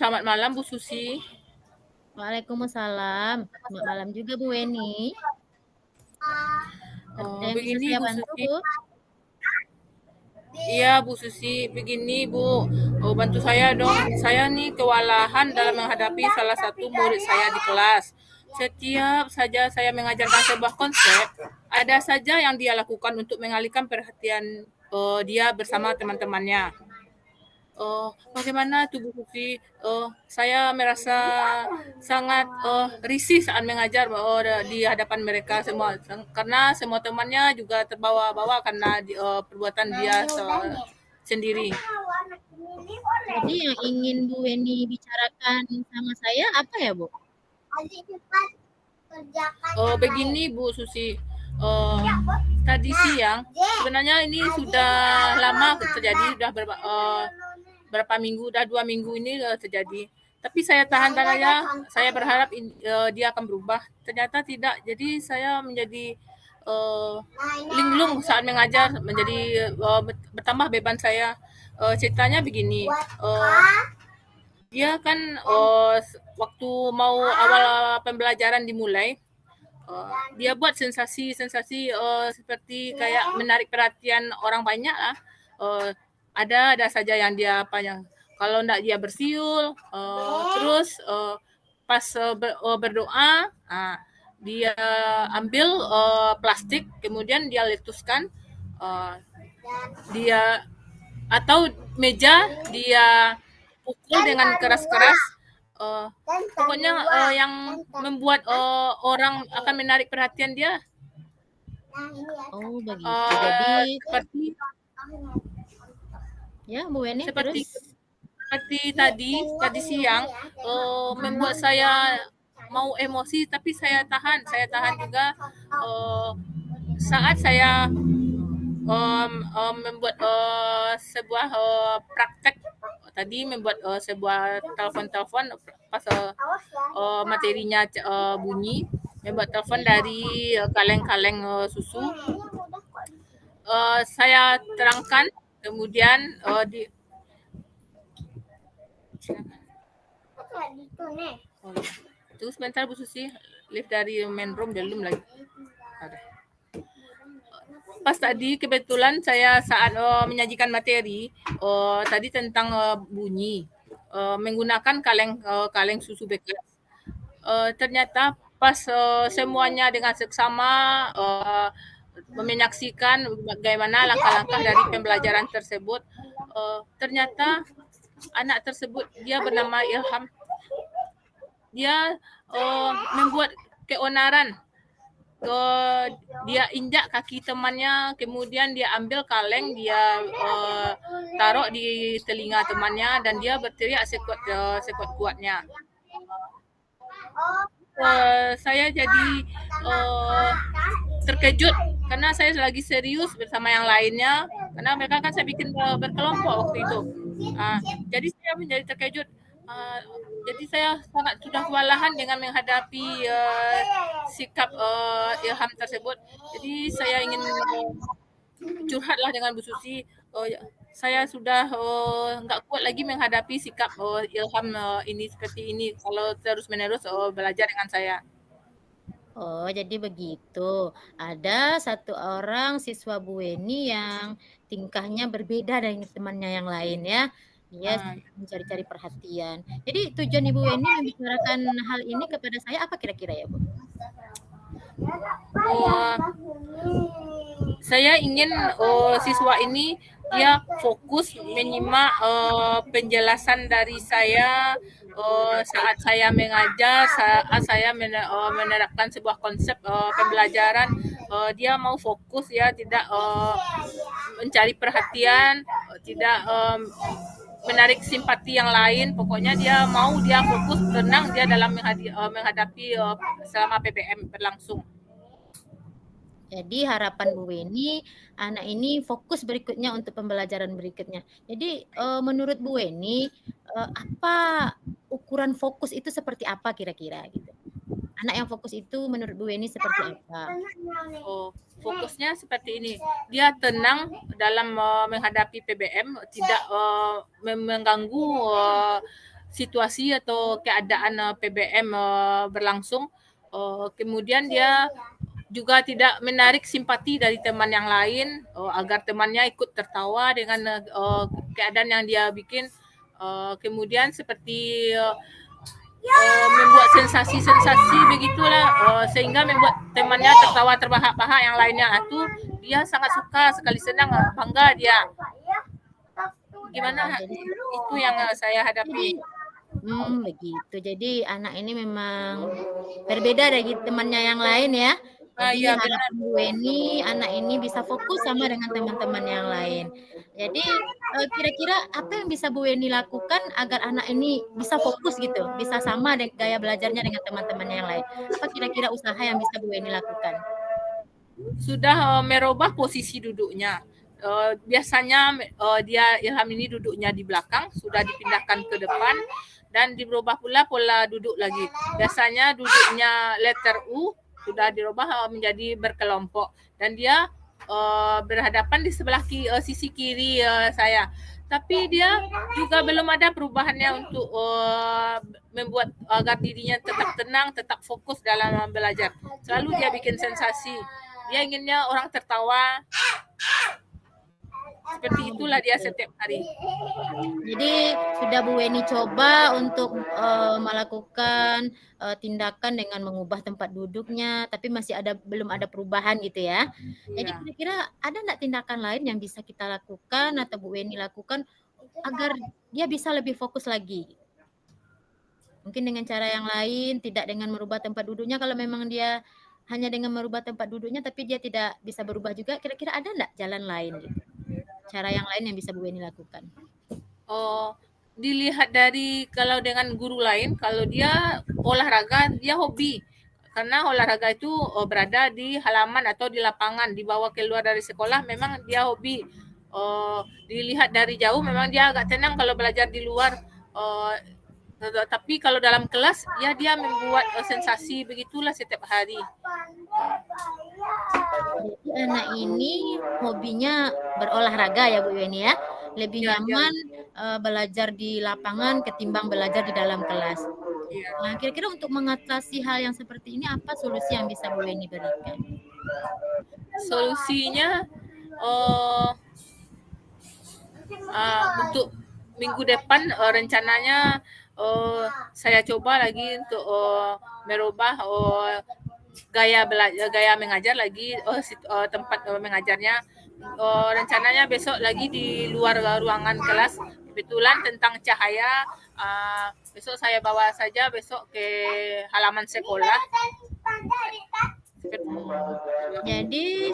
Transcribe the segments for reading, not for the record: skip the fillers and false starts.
Selamat malam Bu Susi. Waalaikumsalam. Selamat malam juga Bu Weni. Ada yang bisa Begini saya Bu bantu, Susi. Bu? Iya Bu Susi, begini Bu. Bantu saya dong. Saya nih kewalahan dalam menghadapi salah satu murid saya di kelas. Setiap saja saya mengajarkan sebuah konsep, ada saja yang dia lakukan untuk mengalihkan perhatian dia bersama teman-temannya. Bagaimana tuh Bu Susi? Saya merasa sangat risih saat mengajar di hadapan mereka semua, karena semua temannya juga terbawa-bawa karena perbuatan dia sendiri. Jadi yang ingin Bu Weni bicarakan sama saya apa ya, Bu? Begini Bu Susi, tadi siang sebenarnya ini sudah lama terjadi, sudah berapa minggu, udah 2 minggu ini terjadi. Tapi saya tahan aja, saya berharap dia akan berubah. Ternyata tidak, jadi saya menjadi linglung saat mengajar, menjadi bertambah beban saya. Ceritanya begini, dia kan waktu mau awal pembelajaran dimulai, dia buat sensasi-sensasi seperti kayak menarik perhatian orang banyak lah. Ada saja yang dia kalau enggak dia bersiul, terus pas berdoa, dia ambil plastik kemudian dia letuskan, dia atau meja dia pukul dengan keras-keras. Pokoknya yang membuat orang akan menarik perhatian dia. Oh, begitu. Jadi Seperti ya, Bu Weni seperti terus. seperti tadi siang, membuat saya mau emosi, tapi saya tahan juga. Saat saya membuat sebuah praktek tadi, membuat sebuah telepon pas materinya bunyi, membuat telepon dari kaleng-kaleng susu. Saya terangkan, kemudian tunggu sebentar Bu Susi, lift dari main room belum lagi. Ada. Pas tadi kebetulan saya saat menyajikan materi tadi tentang bunyi menggunakan kaleng susu bekas. Ternyata pas semuanya dengan seksama menyaksikan bagaimana langkah-langkah dari pembelajaran tersebut, ternyata anak tersebut dia bernama Ilham. Dia membuat keonaran. Dia injak kaki temannya, kemudian dia ambil kaleng, dia taruh di telinga temannya, dan dia berteriak sekuat-kuatnya. Saya jadi terkejut karena saya lagi serius bersama yang lainnya, karena mereka kan saya bikin berkelompok waktu itu. Jadi saya menjadi terkejut. Jadi saya sangat sudah kewalahan dengan menghadapi sikap Ilham tersebut. Jadi saya ingin curhatlah dengan Bu Susi. Saya sudah nggak kuat lagi menghadapi sikap Ilham ini seperti ini kalau terus-menerus belajar dengan saya. Oh, jadi begitu. Ada satu orang siswa Bu Weni yang tingkahnya berbeda dari temannya yang lain ya. Dia mencari-cari perhatian. Jadi tujuan Ibu Weni membicarakan hal ini kepada saya apa kira-kira ya, Bu? Saya ingin siswa ini dia fokus menyimak penjelasan dari saya saat saya mengajar, saat saya menerapkan sebuah konsep pembelajaran. Dia mau fokus ya, tidak mencari perhatian, tidak menarik simpati yang lain. Pokoknya dia fokus, tenang dia dalam menghadapi selama PPM berlangsung. Jadi harapan Bu Weni, anak ini fokus berikutnya untuk pembelajaran berikutnya. Jadi menurut Bu Weni, apa ukuran fokus itu seperti apa kira-kira gitu? Anak yang fokus itu menurut Bu Weni seperti apa? Fokusnya seperti ini, dia tenang dalam menghadapi PBM, tidak mengganggu situasi atau keadaan PBM berlangsung, kemudian dia juga tidak menarik simpati dari teman yang lain agar temannya ikut tertawa dengan keadaan yang dia bikin. Kemudian seperti membuat sensasi-sensasi begitulah sehingga membuat temannya tertawa terbahak-bahak yang lainnya. Itu dia sangat suka sekali, senang, bangga dia. Gimana Jadi itu yang saya hadapi. begitu. Jadi anak ini memang berbeda dari temannya yang lain ya. Jadi Iya benar. harapan Bu Weni anak ini bisa fokus sama dengan teman-teman yang lain. Jadi kira-kira apa yang bisa Bu Weni lakukan agar anak ini bisa fokus gitu, bisa sama gaya belajarnya dengan teman-teman yang lain? Apa kira-kira usaha yang bisa Bu Weni lakukan? Sudah merubah posisi duduknya. Biasanya dia Ilham ini duduknya di belakang, sudah dipindahkan ke depan dan dirubah pula pola duduk lagi. Biasanya duduknya letter U sudah dirubah menjadi berkelompok dan dia berhadapan di sebelah sisi kiri saya. Tapi dia juga belum ada perubahannya untuk membuat agar dirinya tetap tenang, tetap fokus dalam belajar. Selalu dia bikin sensasi. Dia inginnya orang tertawa. Seperti itulah dia setiap hari. Jadi sudah Bu Weni coba untuk melakukan tindakan dengan mengubah tempat duduknya, tapi masih belum ada perubahan gitu ya. Jadi Iya. kira-kira ada nggak tindakan lain yang bisa kita lakukan atau Bu Weni lakukan agar dia bisa lebih fokus lagi? Mungkin dengan cara yang lain, tidak dengan merubah tempat duduknya. Kalau memang dia hanya dengan merubah tempat duduknya, tapi dia tidak bisa berubah juga, kira-kira ada nggak jalan lain gitu? Cara yang lain yang bisa Bu Weni lakukan? Dilihat dari kalau dengan guru lain, kalau dia olahraga, dia hobi. Karena olahraga itu berada di halaman atau di lapangan, dibawa keluar dari sekolah, memang dia hobi. Dilihat dari jauh, memang dia agak tenang kalau belajar di luar. Tapi kalau dalam kelas, ya dia membuat sensasi begitulah setiap hari. Jadi anak ini hobinya berolahraga ya Bu Weni ya. Lebih Ya, nyaman belajar di lapangan ketimbang belajar di dalam kelas. ya. Nah, kira-kira untuk mengatasi hal yang seperti ini apa solusi yang bisa Bu Weni berikan? Solusinya untuk minggu depan rencananya saya coba lagi untuk merubah gaya mengajar lagi tempat mengajarnya. Rencananya besok lagi di luar ruangan kelas, kebetulan tentang cahaya. Besok saya bawa saja besok ke halaman sekolah. Jadi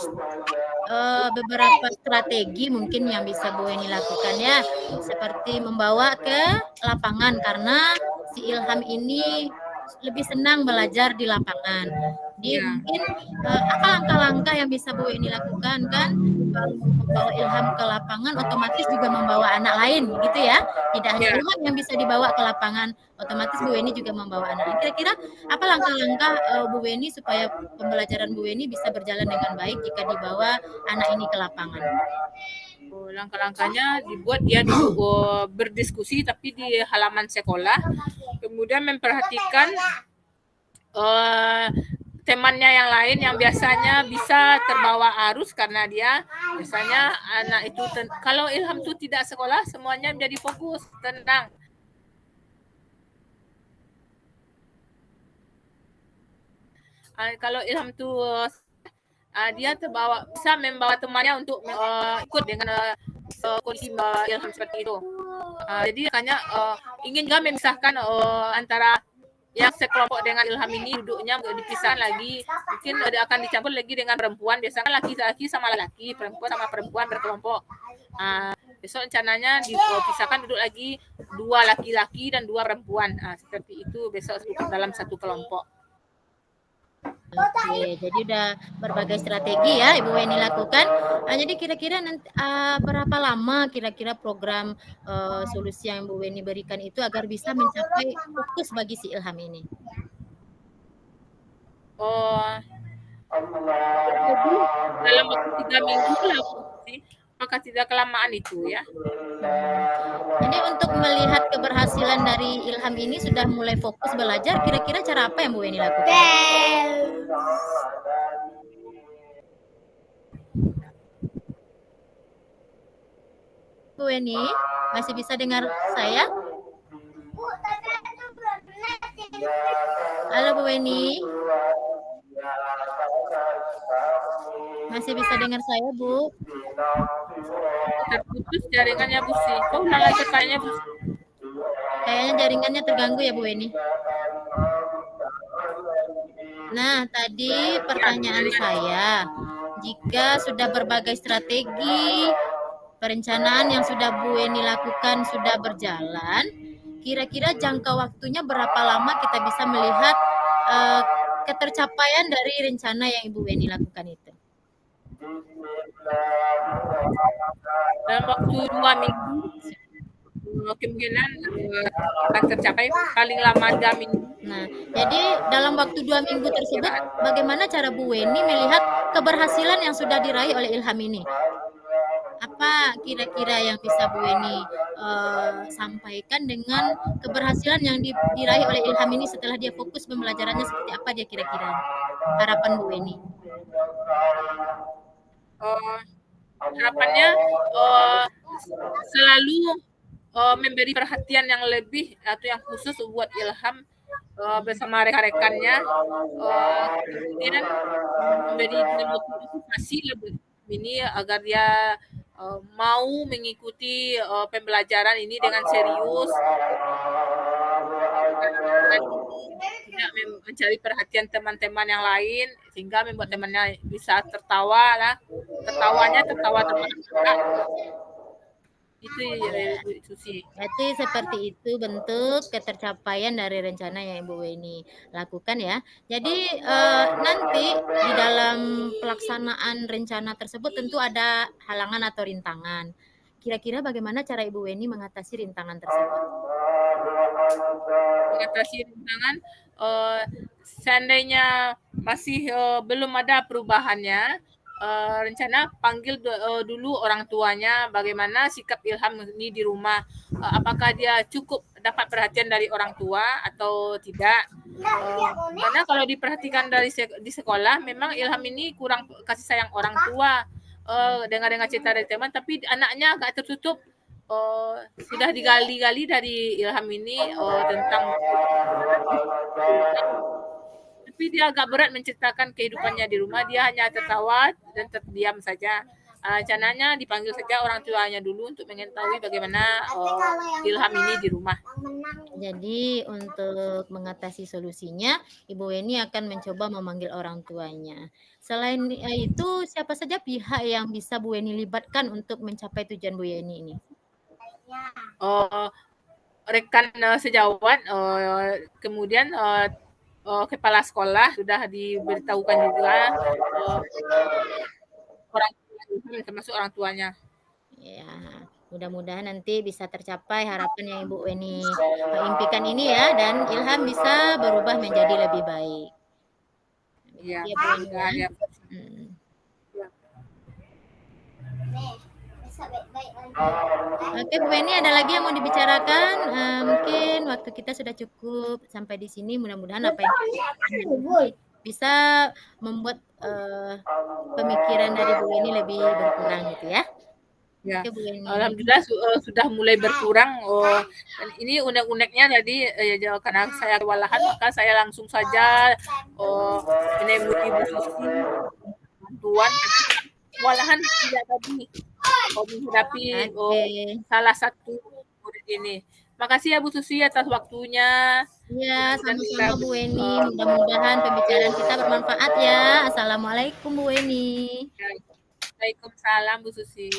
beberapa strategi mungkin yang bisa Bu Weni lakukan ya, seperti membawa ke lapangan karena si Ilham ini lebih senang belajar di lapangan. Jadi Ya. mungkin apa langkah-langkah yang bisa Bu Weni lakukan kan? Kalau membawa Ilham ke lapangan otomatis juga membawa anak lain gitu ya. Tidak hanya Ya. Ilham yang bisa dibawa ke lapangan, otomatis Bu Weni juga membawa anak lain. Kira-kira apa langkah-langkah Bu Weni supaya pembelajaran Bu Weni bisa berjalan dengan baik jika dibawa anak ini ke lapangan? Langkah-langkahnya dibuat dia duduk berdiskusi tapi di halaman sekolah, kemudian memperhatikan temannya yang lain yang biasanya bisa terbawa arus karena dia biasanya anak itu kalau Ilham tuh tidak sekolah semuanya menjadi fokus, tenang. Kalau Ilham tuh dia bisa membawa temannya untuk ikut dengan kondisi Ilham seperti itu. Jadi makanya ingin juga memisahkan antara yang sekelompok dengan Ilham ini duduknya dipisah lagi, mungkin akan dicampur lagi dengan perempuan. Biasanya laki-laki sama laki, perempuan sama perempuan berkelompok. Besok rencananya dipisahkan duduk lagi 2 laki-laki dan 2 perempuan. Seperti itu besok dalam satu kelompok. Oke, jadi udah berbagai strategi ya Ibu Weni lakukan. Jadi kira-kira nanti berapa lama kira-kira program solusi yang Bu Weni berikan itu agar bisa mencapai fokus bagi si Ilham ini? Dalam waktu 3 minggu lah sih. apakah tidak kelamaan itu ya? Jadi untuk melihat keberhasilan dari Ilham ini sudah mulai fokus belajar, kira-kira cara apa yang Bu Weni lakukan? Bu Weni, masih bisa dengar saya? Halo Bu Weni. Masih bisa dengar saya, Bu? Terputus jaringannya Bu Sri. Kok ulang lagi kayaknya Bu Sri? Kayaknya jaringannya terganggu ya Bu Weni. Nah, tadi pertanyaan saya, jika sudah berbagai strategi perencanaan yang sudah Bu Weni lakukan sudah berjalan, kira-kira jangka waktunya berapa lama kita bisa melihat ketercapaian dari rencana yang Ibu Weni lakukan itu? Dalam waktu 2 minggu kemungkinan akan tercapai, paling lama 2 minggu. Nah, jadi dalam waktu 2 minggu tersebut, bagaimana cara Bu Weni melihat keberhasilan yang sudah diraih oleh Ilham ini? Apa kira-kira yang bisa Bu Weni sampaikan dengan keberhasilan yang diraih oleh Ilham ini setelah dia fokus pembelajarannya, seperti apa dia kira-kira? Harapan Bu Weni. Harapannya selalu memberi perhatian yang lebih atau yang khusus buat Ilham bersama rekan-rekannya, kemudian memberi motivasi lebih ini agar dia mau mengikuti pembelajaran ini dengan serius, tidak mencari perhatian teman-teman yang lain sehingga membuat temannya bisa tertawa lah, tertawanya tertawa teman-teman. Itu sih. Berarti seperti itu bentuk ketercapaian dari rencana yang Ibu Weni lakukan ya. Jadi nanti di dalam pelaksanaan rencana tersebut tentu ada halangan atau rintangan. Kira-kira bagaimana cara Ibu Weni mengatasi rintangan tersebut? Mengatasi rintangan, seandainya masih belum ada perubahannya, rencana panggil dulu orang tuanya, bagaimana sikap Ilham ini di rumah, apakah dia cukup dapat perhatian dari orang tua atau tidak, karena kalau diperhatikan di sekolah memang Ilham ini kurang kasih sayang orang tua, dengar-dengar cerita dari teman, tapi anaknya agak tertutup. Sudah digali-gali dari Ilham ini tentang, tapi dia agak berat menceritakan kehidupannya di rumah. Dia hanya tertawa dan terdiam saja. Rencananya dipanggil saja orang tuanya dulu untuk mengetahui bagaimana Ilham ini di rumah. Jadi untuk mengatasi solusinya, Ibu Weni akan mencoba memanggil orang tuanya. Selain itu, siapa saja pihak yang bisa Bu Weni libatkan untuk mencapai tujuan Bu Weni ini? Rekan sejawat, kemudian kepala sekolah sudah diberitahukan juga, orang tua, termasuk orang tuanya. Ya, mudah-mudahan nanti bisa tercapai harapan yang Ibu Weni impikan ini ya, dan Ilham bisa berubah menjadi lebih baik. Iya, Ya, Bu Weni ya. ya. Oke, Bu Weni, ada lagi yang mau dibicarakan? Mungkin waktu kita sudah cukup sampai di sini. Mudah-mudahan apa yang bisa membuat pemikiran dari Bu Weni lebih berkurang gitu ya. Ya, Oke, Bu Weni. alhamdulillah sudah mulai berkurang. Dan ini unek-uneknya, jadi karena saya kewalahan maka saya langsung saja menemui Bu Susi bantuan. Kewalahan tidak tadi menghadapi salah satu murid ini. Makasih ya Bu Susi atas waktunya. Ya, sama-sama Bu Weni. Mudah-mudahan pembicaraan kita bermanfaat ya. Assalamualaikum Bu Weni. Waalaikumsalam Bu Susi.